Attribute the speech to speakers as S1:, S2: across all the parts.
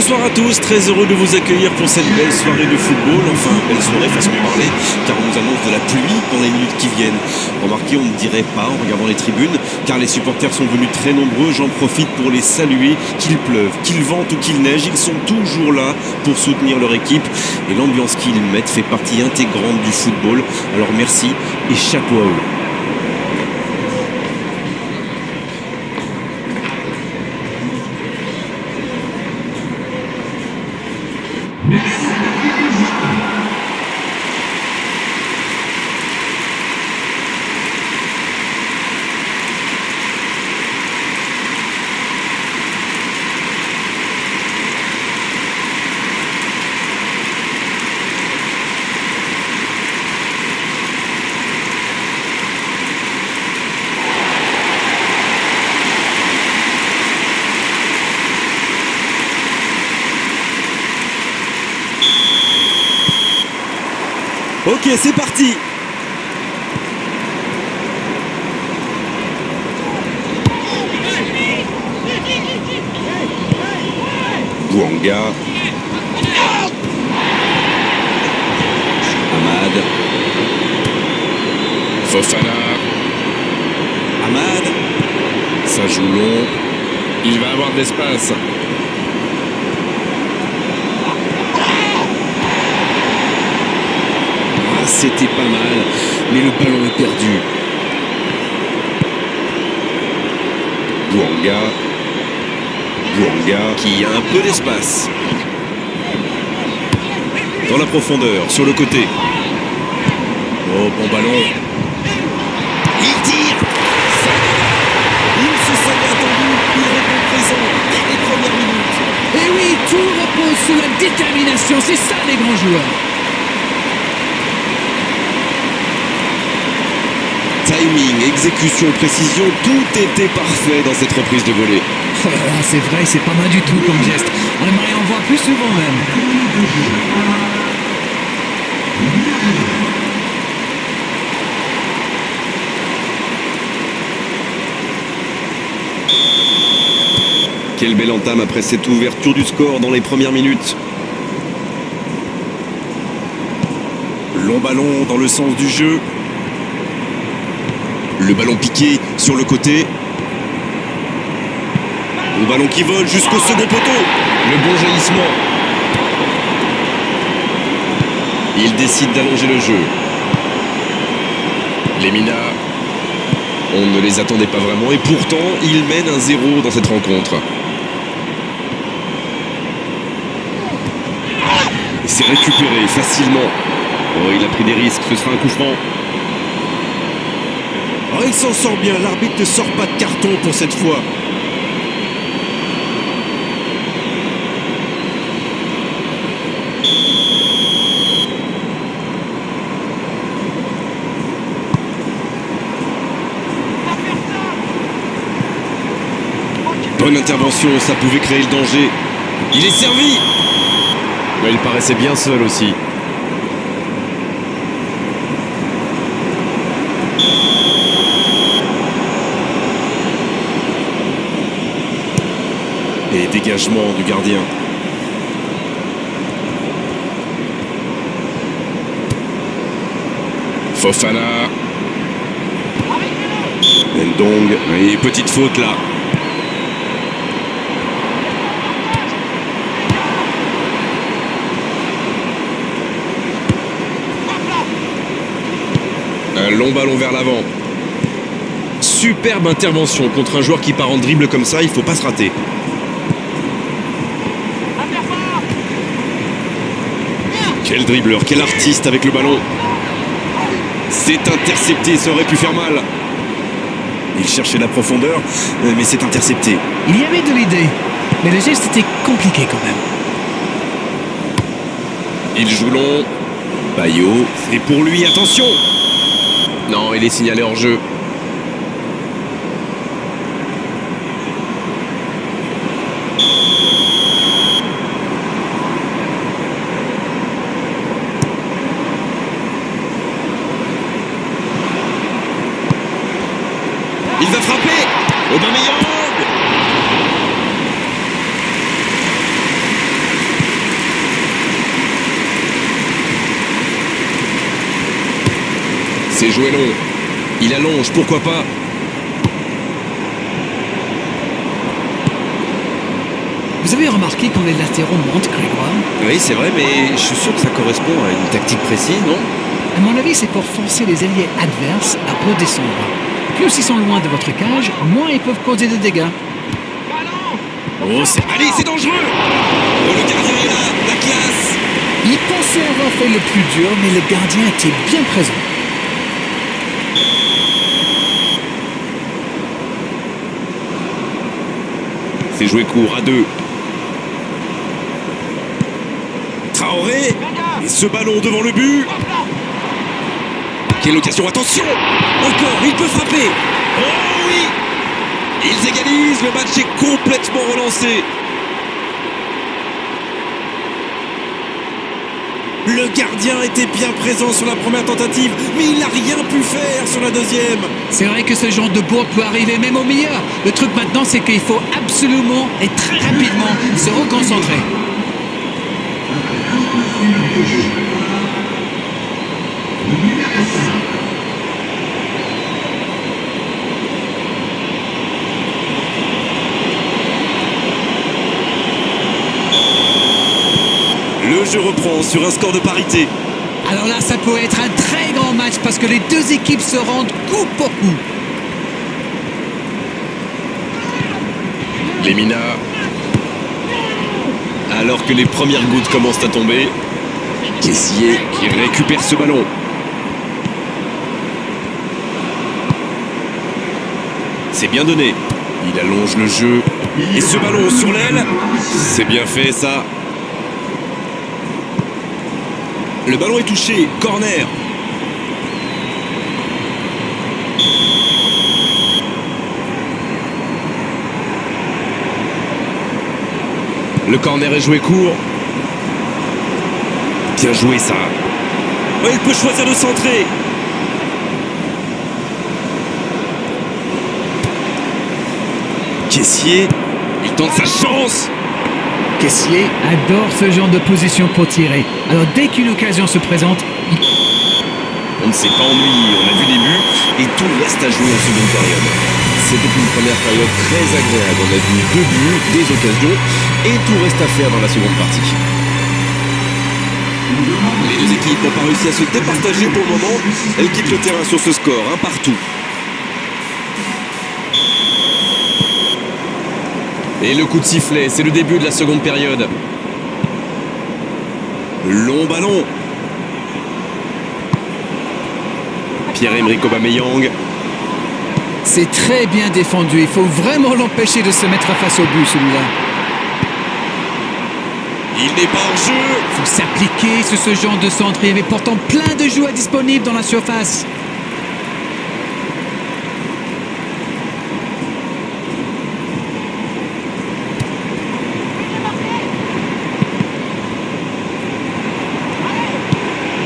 S1: Bonsoir à tous, très heureux de vous accueillir pour cette belle soirée de football. Enfin, belle soirée, façon de parler, car on nous annonce de la pluie dans les minutes qui viennent. Remarquez, on ne dirait pas en regardant les tribunes, car les supporters sont venus très nombreux. J'en profite pour les saluer, qu'il pleuve, qu'il vente ou qu'il neige, ils sont toujours là pour soutenir leur équipe. Et l'ambiance qu'ils mettent fait partie intégrante du football. Alors merci et chapeau à eux. Ok, c'est parti. Bouanga. Amad.
S2: Fofana.
S1: Amad.
S2: Ça joue long. Il va avoir de l'espace.
S1: C'était pas mal, mais le ballon est perdu. Bouanga qui a un peu d'espace. Dans la profondeur, sur le côté. Oh, bon ballon. Il tire. Il se savait attendu, il répond présent dès les premières minutes.
S3: Et oui, tout repose sous la détermination, c'est ça les grands joueurs.
S1: Timing, exécution, précision, tout était parfait dans cette reprise de volée.
S3: C'est vrai, c'est pas mal du tout comme geste. On aimerait en voir plus souvent même.
S1: Quelle belle entame après cette ouverture du score dans les premières minutes. Long ballon dans le sens du jeu. Le ballon piqué sur le côté. Le ballon qui vole jusqu'au second poteau. Le bon jaillissement. Il décide d'allonger le jeu. Lemina. On ne les attendait pas vraiment et pourtant il mène 1-0 dans cette rencontre. Et c'est récupéré facilement. Oh, il a pris des risques, ce sera un coup franc. Oh, il s'en sort bien, l'arbitre ne sort pas de carton pour cette fois. Bonne intervention, ça pouvait créer le danger. Il est servi. Mais il paraissait bien seul aussi. Et dégagement du gardien.
S2: Fofana.
S1: Ndong. Et petite faute là.
S2: Un long ballon vers l'avant.
S1: Superbe intervention contre un joueur qui part en dribble comme ça, il faut pas se rater. Quel dribbleur, quel artiste avec le ballon. C'est intercepté, ça aurait pu faire mal. Il cherchait la profondeur, mais c'est intercepté.
S3: Il y avait de l'idée, mais le geste était compliqué quand même.
S1: Il joue long. Bayo, c'est pour lui, attention. Non, il est signalé hors jeu. Il va frapper. Aubameyang.
S2: C'est joué long.
S1: Il allonge, pourquoi pas.
S3: Vous avez remarqué quand les latéraux montent, Grégoire?
S1: Oui, c'est vrai, mais je suis sûr que ça correspond à une tactique précise, non?
S3: À mon avis, c'est pour forcer les alliés adverses à redescendre. Plus ils sont loin de votre cage, moins ils peuvent causer de dégâts.
S1: Oh, allez, c'est dangereux. Oh, le gardien est là, la classe.
S3: Il pensait avoir fait le plus dur, mais le gardien était bien présent.
S1: C'est joué court à 2. Traoré. Et ce ballon devant le but. Quelle occasion, attention. Encore, il peut frapper. Oh oui. Ils égalisent, le match est complètement relancé. Le gardien était bien présent sur la première tentative, mais il n'a rien pu faire sur la deuxième.
S3: C'est vrai que ce genre de bourde peut arriver même au meilleur. Le truc maintenant, c'est qu'il faut absolument et très rapidement se reconcentrer.
S1: Le jeu reprend sur un score de parité.
S3: Alors là, ça peut être un très grand match parce que les deux équipes se rendent coup pour coup.
S2: Lemina.
S1: Alors que les premières gouttes commencent à tomber, Kessié qui récupère ce ballon. C'est bien donné. Il allonge le jeu. Et ce ballon sur l'aile, c'est bien fait ça. Le ballon est touché, corner. Le corner est joué court. Bien joué ça. Oh, il peut choisir de centrer. Kessié, il tente sa chance.
S3: Kessié adore ce genre de position pour tirer. Alors dès qu'une occasion se présente,
S1: On ne s'est pas ennuyé, on a vu des buts et tout reste à jouer en seconde période. C'était une première période très agréable. On a vu 2 buts, des occasions et tout reste à faire dans la seconde partie. Les deux équipes n'ont pas réussi à se départager pour le moment. Elles quittent le terrain sur ce score, un partout. Et le coup de sifflet, c'est le début de la seconde période. Long ballon. Pierre-Emerick Aubameyang.
S3: c'est très bien défendu. Il faut vraiment l'empêcher de se mettre face au but, celui-là.
S1: Il n'est pas en jeu.
S3: Il faut s'appliquer sur ce genre de centre. Il y avait pourtant plein de joueurs disponibles dans la surface.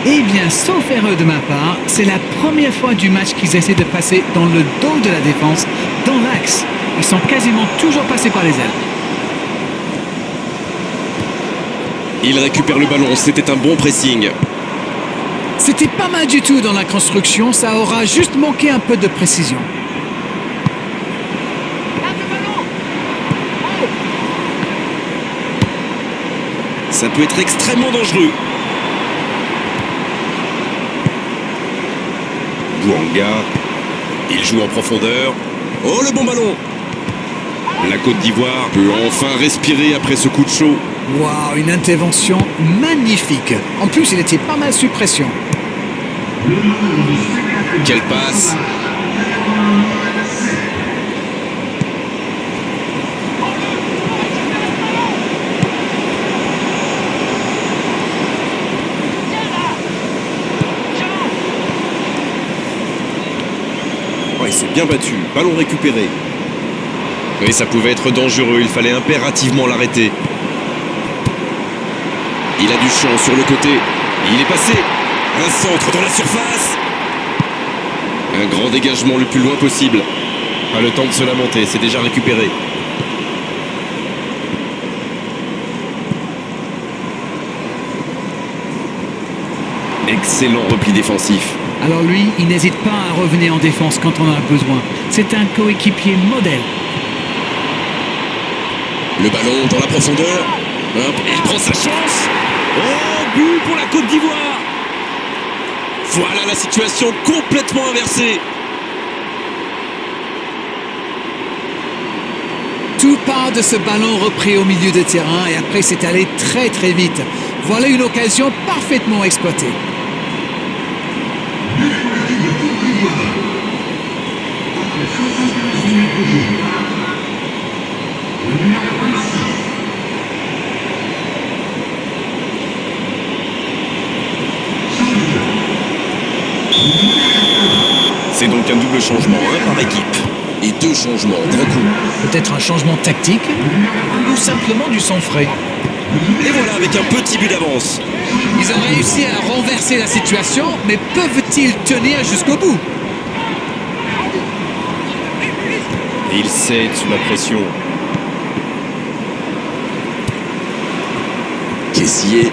S3: Eh bien, sauf erreur de ma part, c'est la première fois du match qu'ils essaient de passer dans le dos de la défense, dans l'axe. Ils sont quasiment toujours passés par les ailes.
S1: Il récupère le ballon, c'était un bon pressing.
S3: C'était pas mal du tout dans la construction, ça aura juste manqué un peu de précision.
S1: Ça peut être extrêmement dangereux. Bouanga, il joue en profondeur. Oh, le bon ballon. La Côte d'Ivoire peut enfin respirer après ce coup de chaud.
S3: Waouh, une intervention magnifique. En plus, il était pas mal sous pression.
S1: Quelle passe. Oh, il s'est bien battu. Ballon récupéré. Oui, ça pouvait être dangereux. Il fallait impérativement l'arrêter. Il a du champ sur le côté. Il est passé. Un centre dans la surface. Un grand dégagement le plus loin possible. Pas le temps de se lamenter, c'est déjà récupéré. Excellent repli défensif.
S3: Alors lui, il n'hésite pas à revenir en défense quand on en a besoin. C'est un coéquipier modèle.
S1: Le ballon dans la profondeur. Hop, il prend sa chance. Oh, but pour la Côte d'Ivoire. Voilà la situation complètement inversée.
S3: Tout part de ce ballon repris au milieu de terrain et après c'est allé très très vite. Voilà une occasion parfaitement exploitée.
S1: C'est donc un double changement par équipe. Et 2 changements d'un coup.
S3: Peut-être un changement tactique ou simplement du sang frais.
S1: Et voilà avec un petit but d'avance.
S3: Ils ont réussi à renverser la situation, mais peuvent-ils tenir jusqu'au bout?
S1: Et il cède sous la pression. Kessié.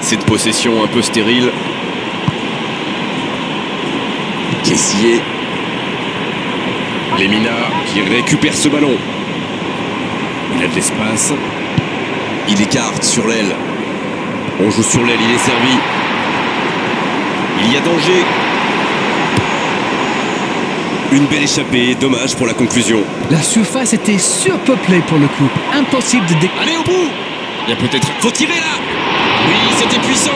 S1: Cette possession un peu stérile. Kessié. Lemina qui récupère ce ballon. Il a de l'espace. Il écarte sur l'aile. On joue sur l'aile, il est servi. Il y a danger. Une belle échappée, dommage pour la conclusion.
S3: La surface était surpeuplée pour le coup. Impossible de
S1: Allez au bout. Il y a peut-être... Faut tirer là. Oui, c'était puissant.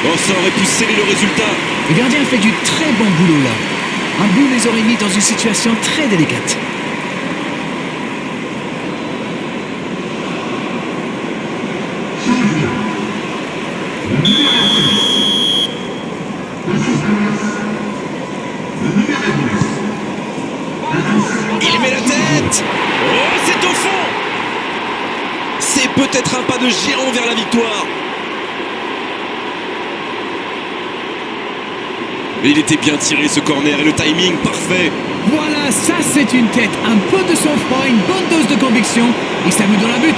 S1: Oh, ça aurait pu sceller le résultat.
S3: Le gardien fait du très bon boulot là. Un but les aurait mis dans une situation très délicate.
S1: Il met la tête. Oh, c'est au fond. C'est peut-être un pas de géant vers la victoire. Mais il était bien tiré ce corner et le timing parfait.
S3: Voilà, ça c'est une tête. Un peu de sang-froid, une bonne dose de conviction. Et ça met dans la but.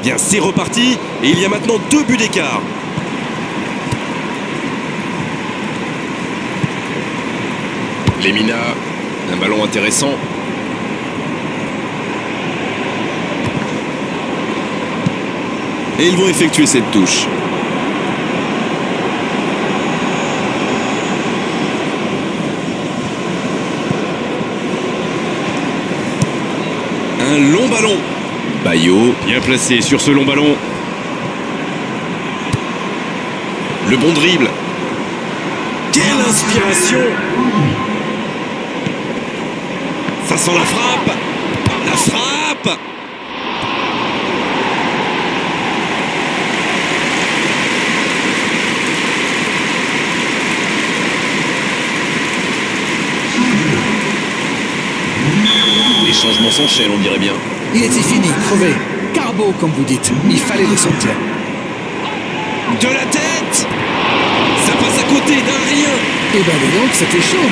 S1: Bien, c'est reparti et il y a maintenant 2 buts d'écart. Lemina, un ballon intéressant. Et ils vont effectuer cette touche. Un long ballon. Bayo, bien placé sur ce long ballon. Le bon dribble. Quelle inspiration! Ça sent la frappe. La frappe. Les changements s'enchaînent, on dirait bien.
S3: Il était fini, crevé. Carbo, comme vous dites. Il fallait le sentir.
S1: De la tête. Ça passe à côté d'un rien.
S3: Eh ben dis donc, c'était chaud.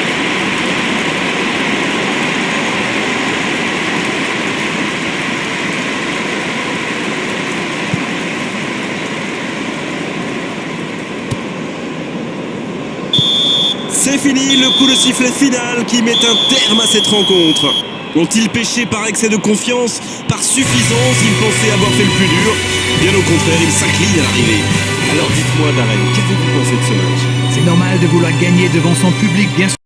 S1: C'est fini, le coup de sifflet final qui met un terme à cette rencontre. Ont-ils péché par excès de confiance, par suffisance? Ils pensaient avoir fait le plus dur. Bien au contraire, ils s'inclinent à l'arrivée. Alors dites-moi, Darren, qu'avez-vous pensé de ce match?
S3: C'est normal de vouloir gagner devant son public, bien sûr.